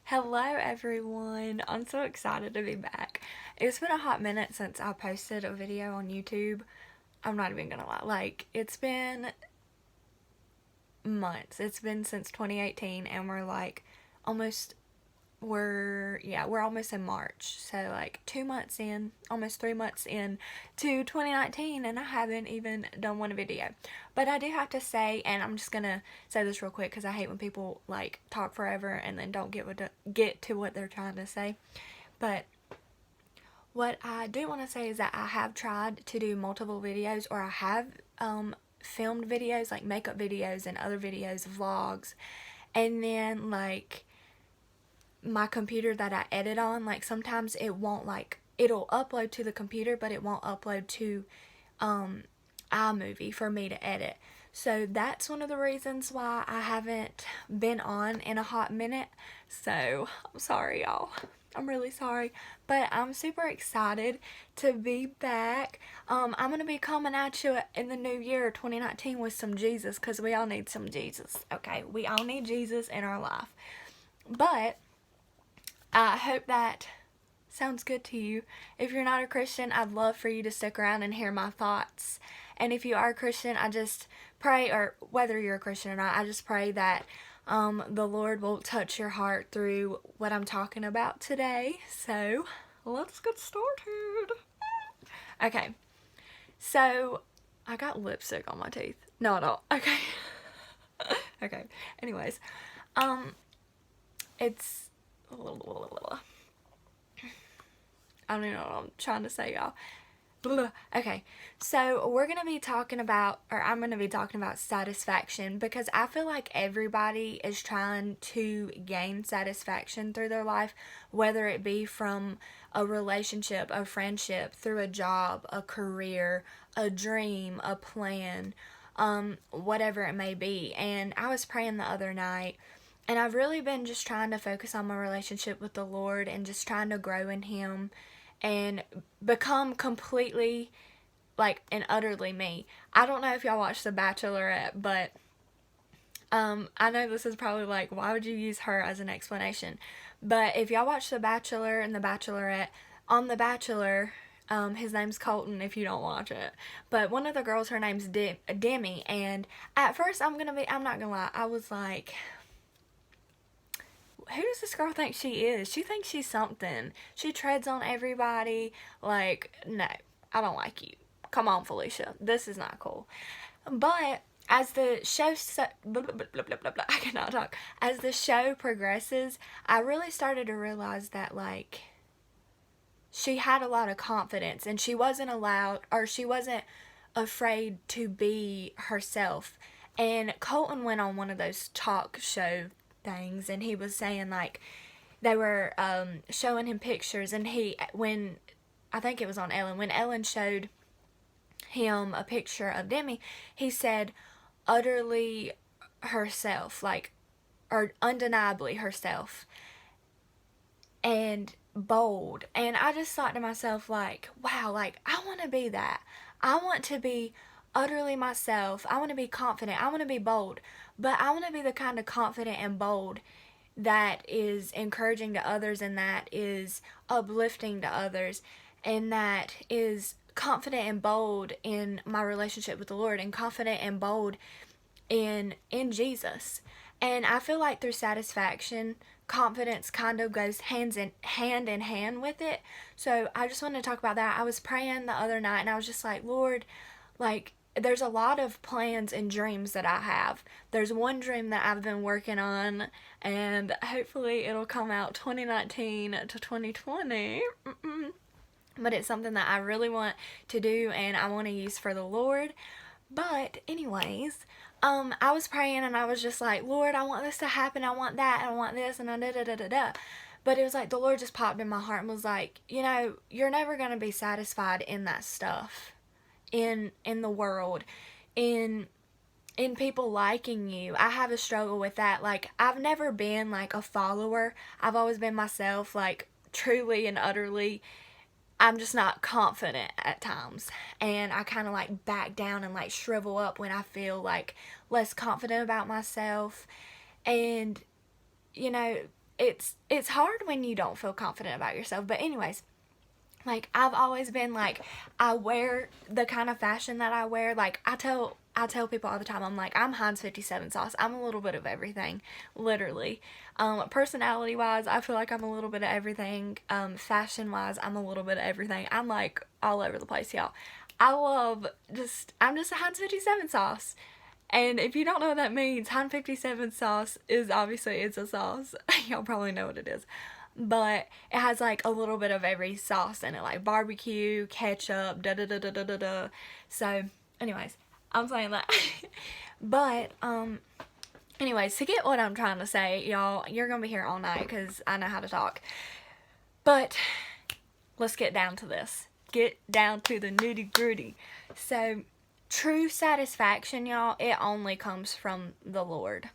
Hello, everyone. I'm so excited to be back. It's been a hot minute since I posted a video on YouTube. I'm not even gonna lie. It's been months. It's been since 2018, and almost, we're almost in March. So, 2 months in, almost 3 months in to 2019, and I haven't even done one video. But I do have to say, and I'm just gonna say this real quick because I hate when people talk forever and then don't get to what they're trying to say. But what I do want to say is that I have tried to do multiple videos, or I have filmed videos, like makeup videos and other videos, vlogs, and then my computer that I edit on, sometimes it won't, it'll upload to the computer, but it won't upload to iMovie for me to edit. So that's one of the reasons why I haven't been on in a hot minute. So I'm sorry, y'all. I'm really sorry, but I'm super excited to be back. I'm going to be coming at you in the new year 2019 with some Jesus, because we all need some Jesus, okay? We all need Jesus in our life. But I hope that sounds good to you. If you're not a Christian, I'd love for you to stick around and hear my thoughts. And if you are a Christian, I just pray, or whether you're a Christian or not, I just pray that the Lord will touch your heart through what I'm talking about today. So, let's get started. Okay, so I got lipstick on my teeth. No, I don't. Okay. Okay. Anyways, it's I don't even know what I'm trying to say, y'all. Okay, so we're going to be talking about, or I'm going to be talking about satisfaction, because I feel like everybody is trying to gain satisfaction through their life, whether it be from a relationship, a friendship, through a job, a career, a dream, a plan, whatever it may be. And I was praying the other night, and I've really been just trying to focus on my relationship with the Lord and just trying to grow in Him and become completely and utterly me. I don't know if y'all watch The Bachelorette, but I know this is probably why would you use her as an explanation? But if y'all watch The Bachelor and The Bachelorette, on The Bachelor, his name's Colton if you don't watch it. But one of the girls, her name's Demi, and at first I'm not gonna lie, I was like, who does this girl think she is? She thinks she's something. She treads on everybody. No, I don't like you. Come on, Felicia. This is not cool. But as the show blah, blah, blah, blah, blah, blah, I cannot talk. As the show progresses, I really started to realize that she had a lot of confidence, and she wasn't afraid to be herself. And Colton went on one of those talk show things, and he was saying they were showing him pictures, and when I think it was on Ellen, when Ellen showed him a picture of Demi, he said utterly herself, or undeniably herself, and bold. And I just thought to myself, wow, I want to be that. I want to be utterly myself. I want to be confident. I want to be bold. But I want to be the kind of confident and bold that is encouraging to others, and that is uplifting to others, and that is confident and bold in my relationship with the Lord, and confident and bold in Jesus. And I feel like through satisfaction, confidence kind of goes hand in hand with it. So I just wanted to talk about that. I was praying the other night, and I was just like, Lord, there's a lot of plans and dreams that I have. There's one dream that I've been working on, and hopefully it'll come out 2019 to 2020. But it's something that I really want to do, and I want to use for the Lord. But anyways, I was praying, and I was just like, Lord, I want this to happen. I want that. I want this, and da da da da da. But it was like the Lord just popped in my heart and was like, you're never going to be satisfied in that stuff. In the world, in people liking you. I have a struggle with that. I've never been a follower. I've always been myself, truly and utterly. I'm just not confident at times, and I kind of back down and shrivel up when I feel less confident about myself. And it's hard when you don't feel confident about yourself. But anyways, like, I've always been like, I wear the kind of fashion that I wear. Like, I tell people all the time, I'm like, I'm Heinz 57 sauce. I'm a little bit of everything, literally. Personality wise, I feel like I'm a little bit of everything. Fashion wise, I'm a little bit of everything. I'm like all over the place, y'all. I'm just a Heinz 57 sauce. And if you don't know what that means, Heinz 57 sauce is obviously, it's a sauce. Y'all probably know what it is. But it has like a little bit of every sauce in it, like barbecue, ketchup, da da da da da da da. So, anyways, I'm saying that. But, anyways, to get what I'm trying to say, y'all, you're gonna be here all night because I know how to talk. But, let's get down to this. Get down to the nitty gritty. So, true satisfaction, y'all, it only comes from the Lord.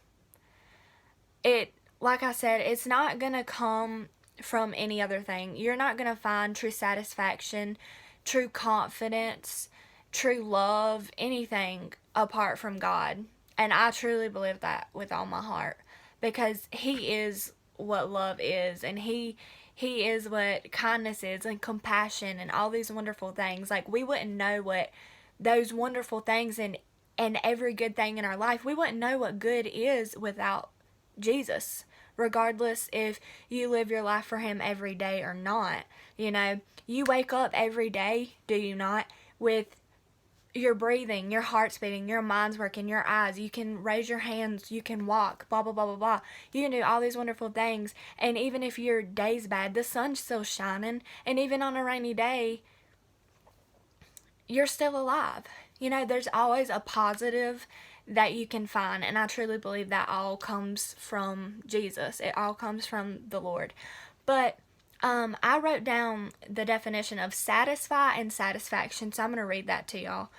Like I said, it's not going to come from any other thing. You're not going to find true satisfaction, true confidence, true love, anything apart from God. And I truly believe that with all my heart, because He is what love is, and He is what kindness is, and compassion, and all these wonderful things. Like, we wouldn't know what those wonderful things and every good thing in our life, we wouldn't know what good is without Jesus. Regardless if you live your life for Him every day or not. You know, you wake up every day, do you not, with your breathing, your heart's beating, your mind's working, your eyes, you can raise your hands, you can walk, blah, blah, blah, blah, blah. You can do all these wonderful things. And even if your day's bad, the sun's still shining. And even on a rainy day, you're still alive. You know, there's always a positive that you can find, and I truly believe that all comes from Jesus. It all comes from the Lord. But I wrote down the definition of satisfy and satisfaction, so I'm going to read that to y'all.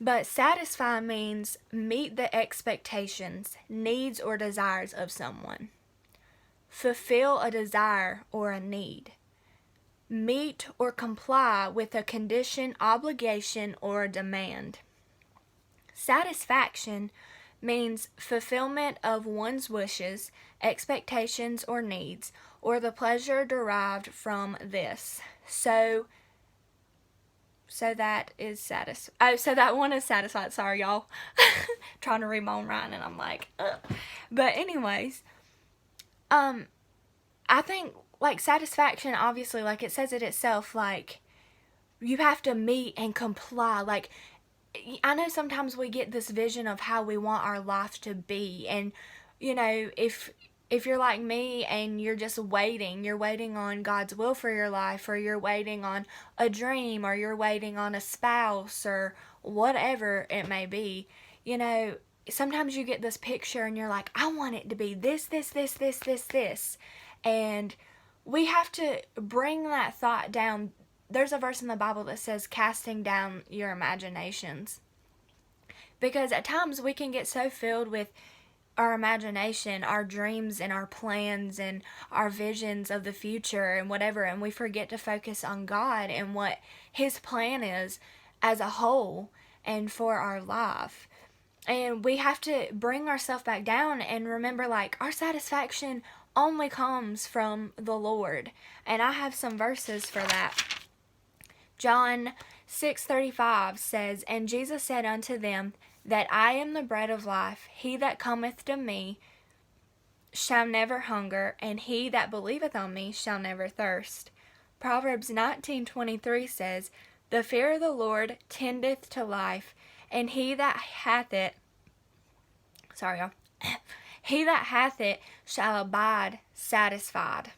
But satisfy means meet the expectations, needs, or desires of someone. Fulfill a desire or a need. Meet or comply with a condition, obligation, or a demand. Satisfaction means fulfillment of one's wishes, expectations, or needs, or the pleasure derived from this. So that is so that one is satisfied. Sorry, y'all. Trying to read my own writing, and I'm like, ugh. But anyways, I think, like, satisfaction, obviously, like, it says it itself, like, you have to meet and comply. Like, I know sometimes we get this vision of how we want our life to be, and, you know, if you're like me and you're just waiting, you're waiting on God's will for your life, or you're waiting on a dream, or you're waiting on a spouse, or whatever it may be, you know, sometimes you get this picture and you're like, I want it to be this, this, this, this, this, this, and we have to bring that thought down. There's a verse in the Bible that says, casting down your imaginations. Because at times we can get so filled with our imagination, our dreams, and our plans, and our visions of the future, and whatever, and we forget to focus on God and what His plan is as a whole and for our life. And we have to bring ourselves back down and remember, like, our satisfaction only comes from the Lord. And I have some verses for that. John 6:35 says, And Jesus said unto them, that I am the bread of life. He that cometh to me shall never hunger, and he that believeth on me shall never thirst. Proverbs 19:23 says, The fear of the Lord tendeth to life, and he that hath it, he that hath it shall abide satisfied.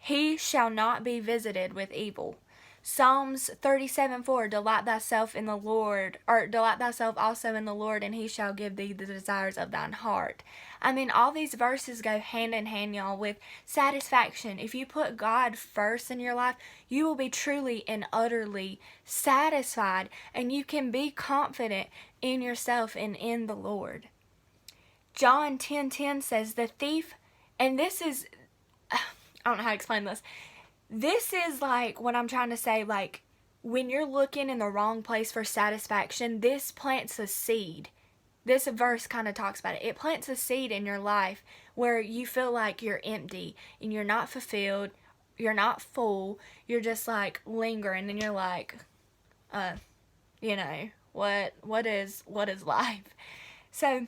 He shall not be visited with evil. Psalms 37:4, Delight thyself in the Lord, or delight thyself also in the Lord, and he shall give thee the desires of thine heart. I mean, all these verses go hand in hand, y'all, with satisfaction. If you put God first in your life, you will be truly and utterly satisfied, and you can be confident in yourself and in the Lord. John 10:10 says, The thief, and this is, I don't know how to explain this. This is like what I'm trying to say, like, when you're looking in the wrong place for satisfaction, this plants a seed this verse kind of talks about it. It plants a seed in your life where you feel like you're empty and you're not fulfilled, you're not full, you're just like lingering, and you're like, you know, what is life? So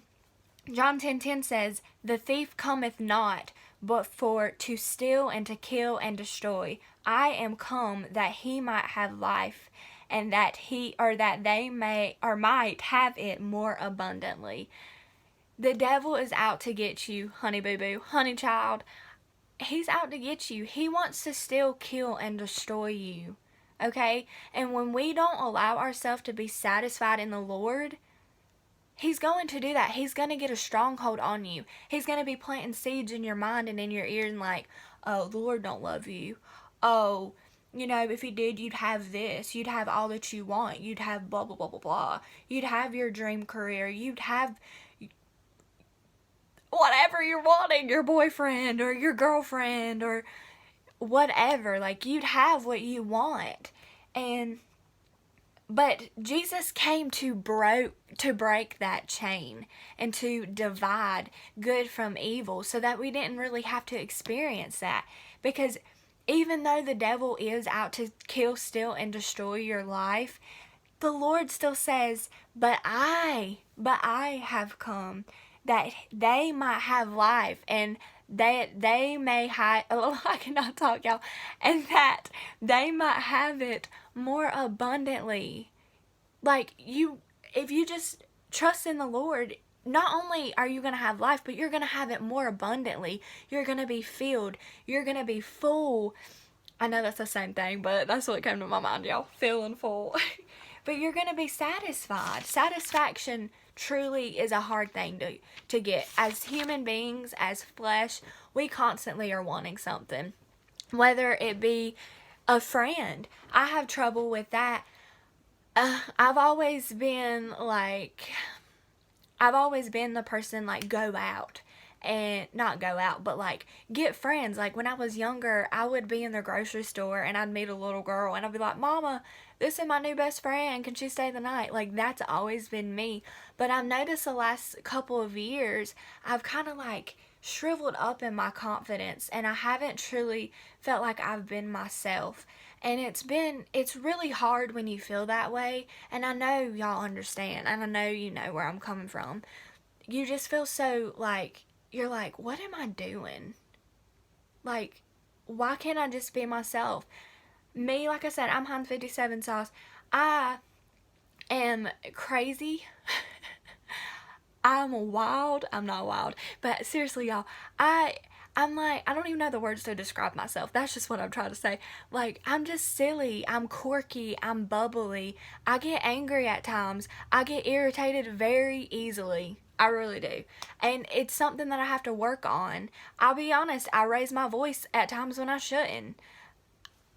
John 10:10 says, "The thief cometh not, but for to steal and to kill and destroy. I am come that he might have life, and that they may or might have it more abundantly." The devil is out to get you, honey boo boo, honey child. He's out to get you. He wants to steal, kill, and destroy you. Okay? And when we don't allow ourselves to be satisfied in the Lord, He's going to do that. He's going to get a stronghold on you. He's going to be planting seeds in your mind and in your ears and like, oh, the Lord don't love you. Oh, you know, if He did, you'd have this. You'd have all that you want. You'd have blah, blah, blah, blah, blah. You'd have your dream career. You'd have whatever you're wanting, your boyfriend or your girlfriend or whatever. Like, you'd have what you want. But Jesus came to break that chain and to divide good from evil so that we didn't really have to experience that. Because even though the devil is out to kill, steal, and destroy your life, the Lord still says, but I have come that they might have life, and that they may have, oh, I cannot talk, y'all, and that they might have it more abundantly. Like, if you just trust in the Lord, not only are you going to have life, but you're going to have it more abundantly. You're going to be filled. You're going to be full. I know that's the same thing, but that's what came to my mind, y'all. Feeling full. But you're going to be satisfied. Satisfaction truly is a hard thing to get. As human beings, as flesh, we constantly are wanting something. Whether it be a friend. I have trouble with that. I've always been the person, like, go out. And not go out, but like get friends. Like when I was younger, I would be in the grocery store and I'd meet a little girl and I'd be like, Mama, this is my new best friend. Can she stay the night? Like, that's always been me. But I've noticed the last couple of years, I've kind of like shriveled up in my confidence and I haven't truly felt like I've been myself. And it's really hard when you feel that way. And I know y'all understand. And I know you know where I'm coming from. You just feel so like, you're like, what am I doing? Like, why can't I just be myself? Me, like I said, I'm Heinz 57 sauce. I am crazy. I'm wild. I'm not wild. But seriously, y'all, I'm like, I don't even know the words to describe myself. That's just what I'm trying to say. Like, I'm just silly. I'm quirky. I'm bubbly. I get angry at times. I get irritated very easily. I really do. And it's something that I have to work on. I'll be honest, I raise my voice at times when I shouldn't.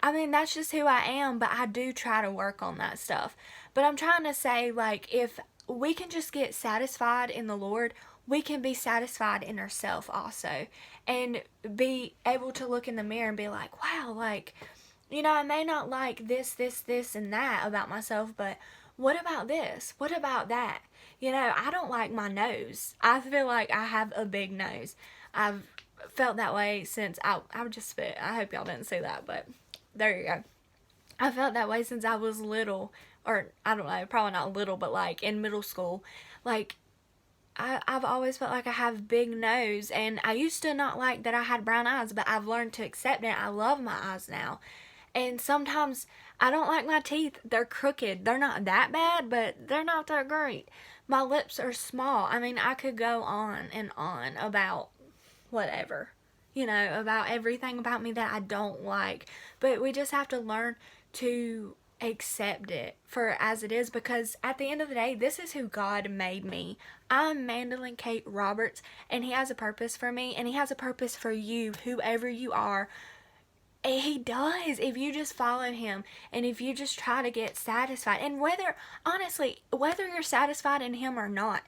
I mean, that's just who I am, but I do try to work on that stuff. But I'm trying to say, like, if we can just get satisfied in the Lord, we can be satisfied in ourselves also. And be able to look in the mirror and be like, wow, like, you know, I may not like this, and that about myself, but what about this? What about that? You know, I don't like my nose. I feel like I have a big nose. I've felt that way since I would just spit. I hope y'all didn't see that, but there you go. I felt that way since I was little, or I don't know, probably not little, but like in middle school. Like, I've always felt like I have a big nose, and I used to not like that I had brown eyes, but I've learned to accept it. I love my eyes now. And sometimes I don't like my teeth. They're crooked. They're not that bad, but they're not that great. My lips are small. I mean, I could go on and on about whatever, you know, about everything about me that I don't like. But we just have to learn to accept it for as it is, because at the end of the day, this is who God made me. I'm Mandolin Kate Roberts, and He has a purpose for me, and He has a purpose for you, whoever you are. He does, if you just follow Him and if you just try to get satisfied. And whether you're satisfied in Him or not,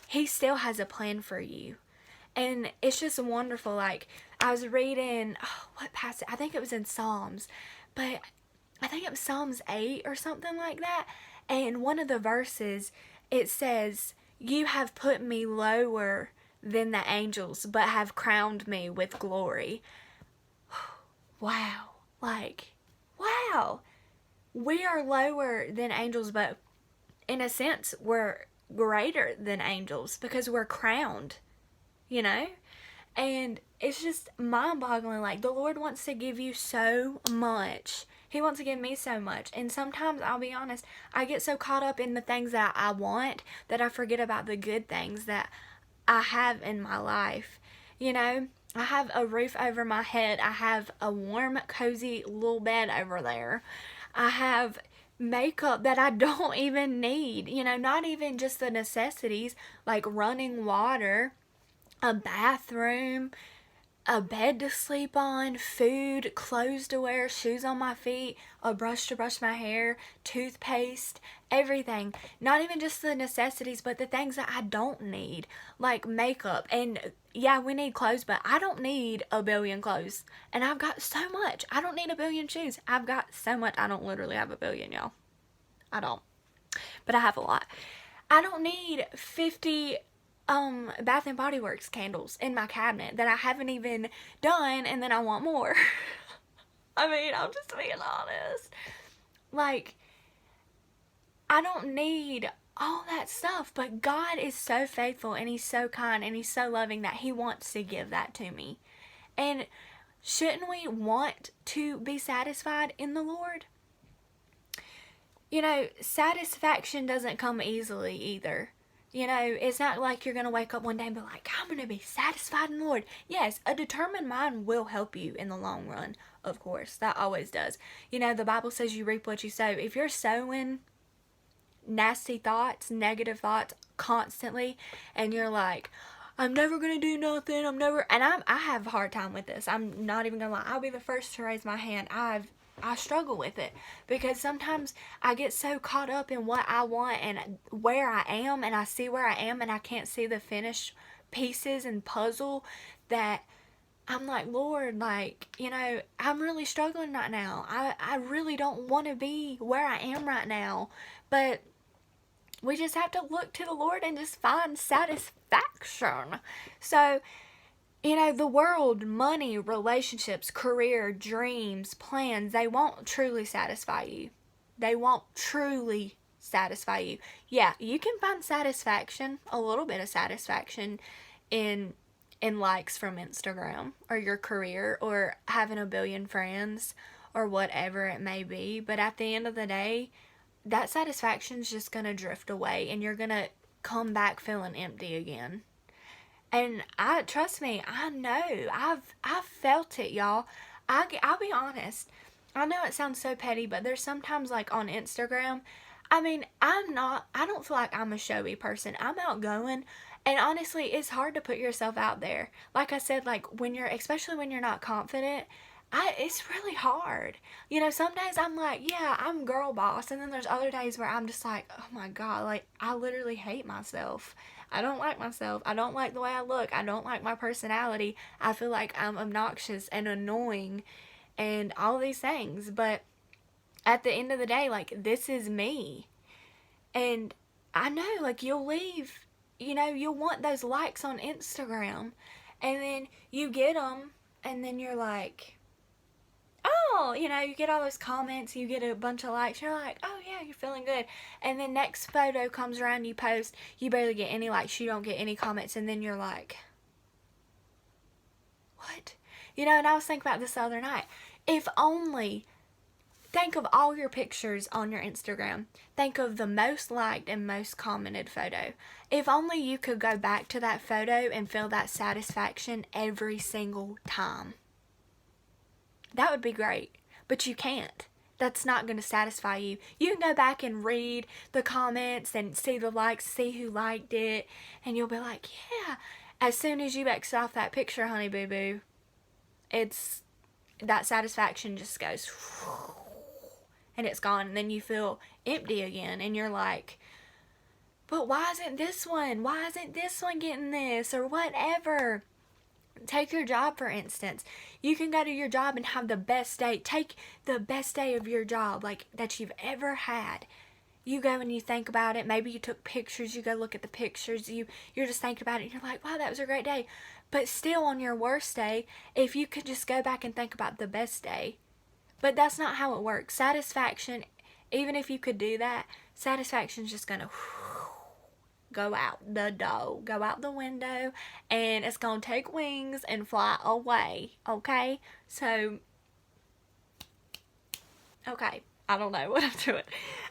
He still has a plan for you. And it's just wonderful. Like, I was reading, what passage? I think it was in Psalms, but I think it was Psalms 8 or something like that. And one of the verses, it says, you have put me lower than the angels, but have crowned me with glory. Wow. Like, wow. We are lower than angels, but in a sense, we're greater than angels because we're crowned, you know? And it's just mind boggling. Like, the Lord wants to give you so much. He wants to give me so much. And sometimes, I'll be honest, I get so caught up in the things that I want that I forget about the good things that I have in my life. You know, I have a roof over my head. I have a warm, cozy little bed over there. I have makeup that I don't even need. You know, not even just the necessities like running water, a bathroom, a bed to sleep on, food, clothes to wear, shoes on my feet, a brush to brush my hair, toothpaste, everything. Not even just the necessities, but the things that I don't need, like makeup. And yeah, we need clothes, but I don't need a billion clothes. And I've got so much. I don't need a billion shoes. I've got so much. I don't literally have a billion, y'all. I don't. But I have a lot. I don't need 50 Bath and Body Works candles in my cabinet that I haven't even done, and then I want more. I mean, I'm just being honest. Like, I don't need all that stuff, but God is so faithful, and He's so kind, and He's so loving that He wants to give that to me. And shouldn't we want to be satisfied in the Lord? You know, satisfaction doesn't come easily either. You know, it's not like you're going to wake up one day and be like, I'm going to be satisfied in the Lord. Yes, a determined mind will help you in the long run, of course. That always does. You know, the Bible says you reap what you sow. If you're sowing nasty thoughts, negative thoughts constantly, and you're like, I'm never going to do nothing, and I have a hard time with this. I'm not even going to lie. I'll be the first to raise my hand. I struggle with it because sometimes I get so caught up in what I want and where I am, and I see where I am and I can't see the finished pieces and puzzle that I'm like, Lord, like, you know, I'm really struggling right now. I really don't want to be where I am right now, but we just have to look to the Lord and just find satisfaction. So, you know, the world, money, relationships, career, dreams, plans, they won't truly satisfy you. They won't truly satisfy you. Yeah, you can find satisfaction, a little bit of satisfaction in likes from Instagram or your career or having a billion friends or whatever it may be. But at the end of the day, that satisfaction's just going to drift away and you're going to come back feeling empty again. And trust me, I know. I've felt it, y'all. I'll be honest. I know it sounds so petty, but there's sometimes like on Instagram, I mean, I don't feel like I'm a showy person. I'm outgoing. And honestly, it's hard to put yourself out there. Like I said, like especially when you're not confident, it's really hard. You know, some days I'm like, yeah, I'm girl boss. And then there's other days where I'm just like, oh my God, like I literally hate myself. I don't like myself. I don't like the way I look. I don't like my personality. I feel like I'm obnoxious and annoying and all these things. But at the end of the day, like, this is me. And I know, like, you'll want those likes on Instagram. And then you get them. And then you're like, oh, you know, you get all those comments, you get a bunch of likes, you're like, oh yeah, you're feeling good. And then next photo comes around, you post, you barely get any likes, you don't get any comments, and then you're like, what? You know, and I was thinking about this the other night. If only, think of all your pictures on your Instagram. Think of the most liked and most commented photo. If only you could go back to that photo and feel that satisfaction every single time. That would be great, but you can't. That's not going to satisfy you. You can go back and read the comments and see the likes, see who liked it, and you'll be like, yeah. As soon as you X off that picture, honey boo boo, that satisfaction just goes, and it's gone, and then you feel empty again, and you're like, but why isn't this one? Why isn't this one getting this? Or whatever. Take your job, for instance. You can go to your job and have the best day. Take the best day of your job, like, that you've ever had. you go and you think about it. Maybe you took pictures. You go look at the pictures. You're just thinking about it. And you're like, wow, that was a great day. But still, on your worst day, if you could just go back and think about the best day. But that's not how it works. Satisfaction, even if you could do that, satisfaction's just gonna go out the door, go out the window, and it's gonna take wings and fly away. Okay? So, okay. I don't know what I'm doing.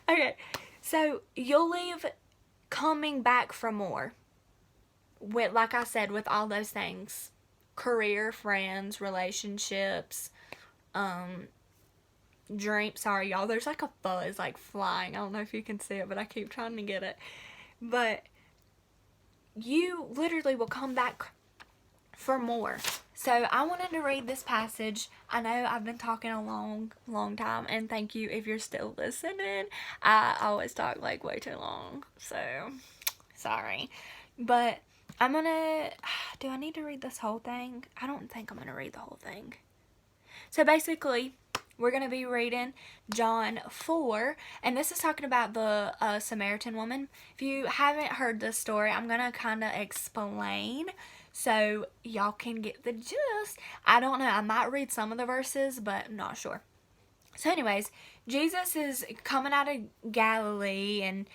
Okay. So, you'll leave coming back for more. With, like I said, with all those things: career, friends, relationships, dream. Sorry, y'all. There's like a buzz like flying. I don't know if you can see it, but I keep trying to get it. But you literally will come back for more. So I wanted to read this passage. I know I've been talking a long time, and thank you if you're still listening. I always talk like way too long, so sorry. But I'm gonna, do I need to read this whole thing? I don't think I'm gonna read the whole thing. So basically, we're going to be reading John 4, and this is talking about the Samaritan woman. If you haven't heard this story, I'm going to kind of explain so y'all can get the gist. I don't know, I might read some of the verses, but I'm not sure. So anyways, Jesus is coming out of Galilee, and,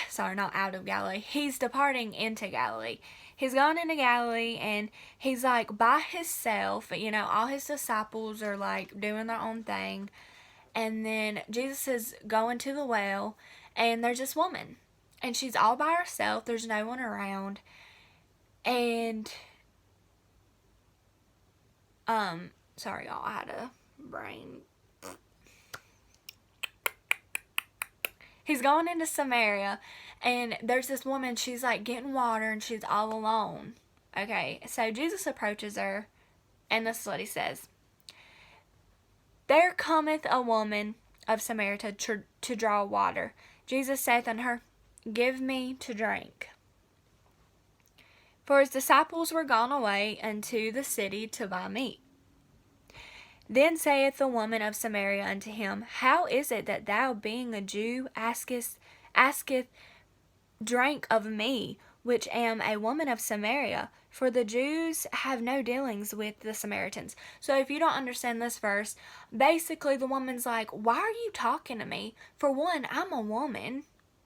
sorry, not out of Galilee. He's departing into Galilee. He's gone into Galilee, and he's like by himself. You know, all his disciples are like doing their own thing. And then Jesus is going to the well, and there's this woman, and she's all by herself. There's no one around. And, sorry y'all, I had a brain. He's going into Samaria, and there's this woman, she's like getting water, and she's all alone. Okay, so Jesus approaches her, and this is what he says. There cometh a woman of Samaria to draw water. Jesus saith unto her, Give me to drink. For his disciples were gone away unto the city to buy meat. Then saith the woman of Samaria unto him, How is it that thou, being a Jew, asketh drink of me, which am a woman of Samaria? For the Jews have no dealings with the Samaritans. So if you don't understand this verse, basically the woman's like, why are you talking to me? For one, I'm a woman,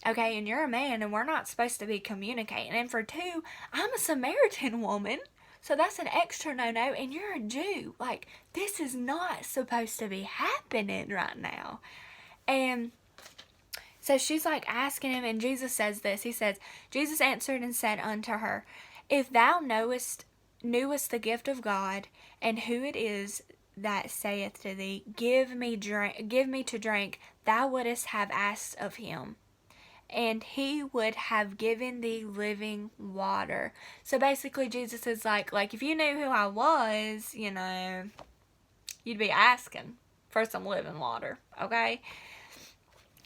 okay, and you're a man, and we're not supposed to be communicating. And for two, I'm a Samaritan woman. So that's an extra no-no, and you're a Jew. Like, this is not supposed to be happening right now. And so she's like asking him, and Jesus says this. He says, Jesus answered and said unto her, If thou knewest the gift of God, and who it is that saith to thee, Give me to drink, thou wouldest have asked of him, and he would have given thee living water. So basically Jesus is like if you knew who I was, you know, you'd be asking for some living water, okay?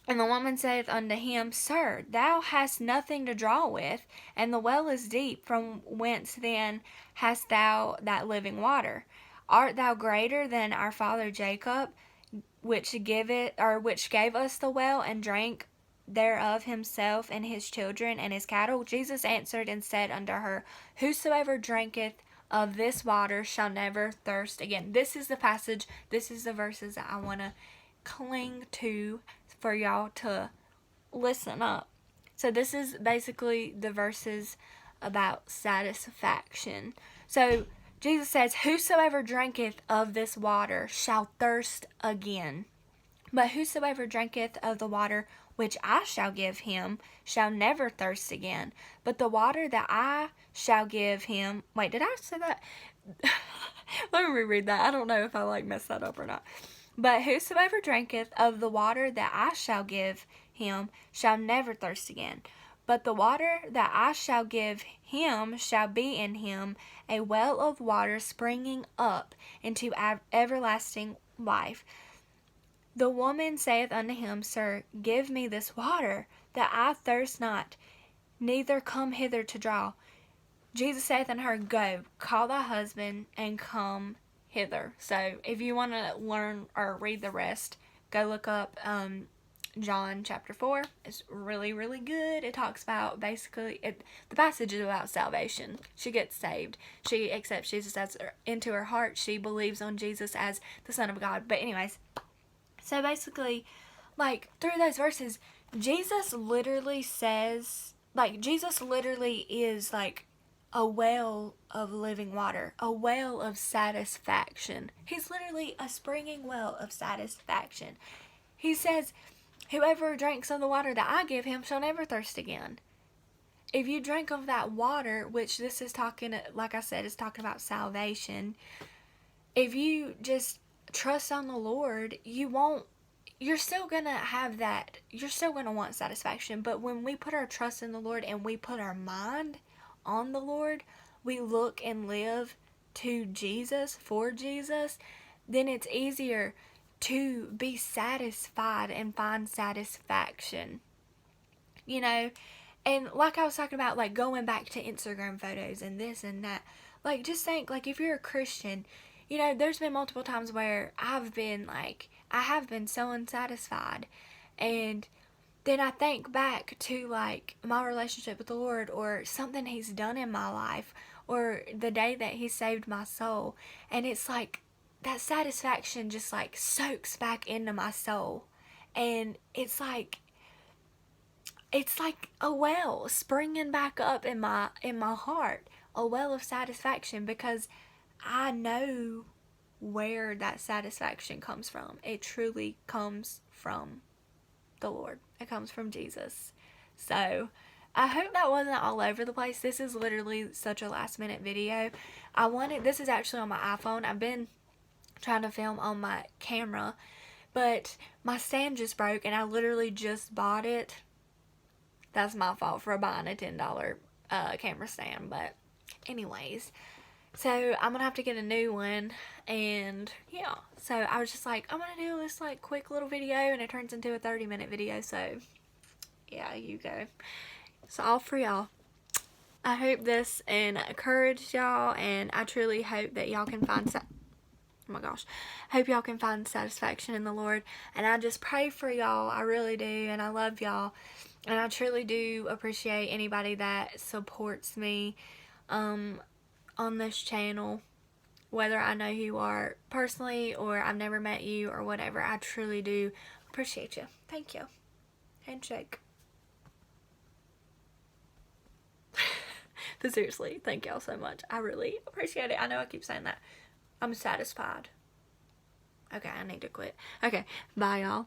And the woman saith unto him, Sir, thou hast nothing to draw with, and the well is deep. From whence then hast thou that living water? Art thou greater than our father Jacob, which gave us the well, and drank thereof himself and his children and his cattle? Jesus answered and said unto her, Whosoever drinketh of this water shall never thirst again. This is the passage, this is the verses that I want to cling to for y'all to listen up. So this is basically the verses about satisfaction. So Jesus says, Whosoever drinketh of this water shall thirst again. But whosoever drinketh of the water which I shall give him shall never thirst again. But the water that I shall give him... Wait, did I say that? Let me reread that. I don't know if I messed that up or not. But whosoever drinketh of the water that I shall give him shall never thirst again. But the water that I shall give him shall be in him a well of water springing up into everlasting life. The woman saith unto him, Sir, give me this water, that I thirst not, neither come hither to draw. Jesus saith unto her, Go, call thy husband, and come hither. So, if you want to learn or read the rest, go look up John chapter 4. It's really, really good. It talks about basically, the passage is about salvation. She gets saved. She accepts Jesus into her heart. She believes on Jesus as the Son of God. But anyways, so basically, like, through those verses, Jesus literally says, like, Jesus literally is, like, a well of living water, a well of satisfaction. He's literally a springing well of satisfaction. He says, whoever drinks of the water that I give him shall never thirst again. If you drink of that water, which this is talking, like I said, is talking about salvation. If you just trust on the Lord, you're still going to have that, you're still going to want satisfaction. But when we put our trust in the Lord and we put our mind on the Lord, we look and live to Jesus, for Jesus, then it's easier to be satisfied and find satisfaction. You know, and like I was talking about, like, going back to Instagram photos and this and that, like, just think, like, if you're a Christian, you know, there's been multiple times where I have been so unsatisfied, and then I think back to, like, my relationship with the Lord, or something He's done in my life, or the day that He saved my soul, and it's like, that satisfaction just, like, soaks back into my soul, and it's like a well springing back up in my heart, a well of satisfaction, because I know where that satisfaction comes from. It truly comes from the Lord. It comes from Jesus. So I hope that wasn't all over the place. This is literally such a last minute video. This is actually on my iPhone. I've been trying to film on my camera, but my stand just broke and I literally just bought it. That's my fault for buying a $10 camera stand. But anyways, so I'm gonna have to get a new one, and yeah, so I was just like, I'm gonna do this like quick little video, and it turns into a 30-minute video. So yeah, you go. It's all for y'all. I hope this encouraged y'all, and I truly hope that y'all can find oh my gosh, hope y'all can find satisfaction in the Lord. And I just pray for y'all. I really do, and I love y'all, and I truly do appreciate anybody that supports me on this channel, whether I know who you are personally or I've never met you or whatever. I truly do appreciate you. Thank you. Handshake. But seriously, thank y'all so much. I really appreciate it. I know I keep saying that. I'm satisfied. Okay, I need to quit. Okay, bye y'all.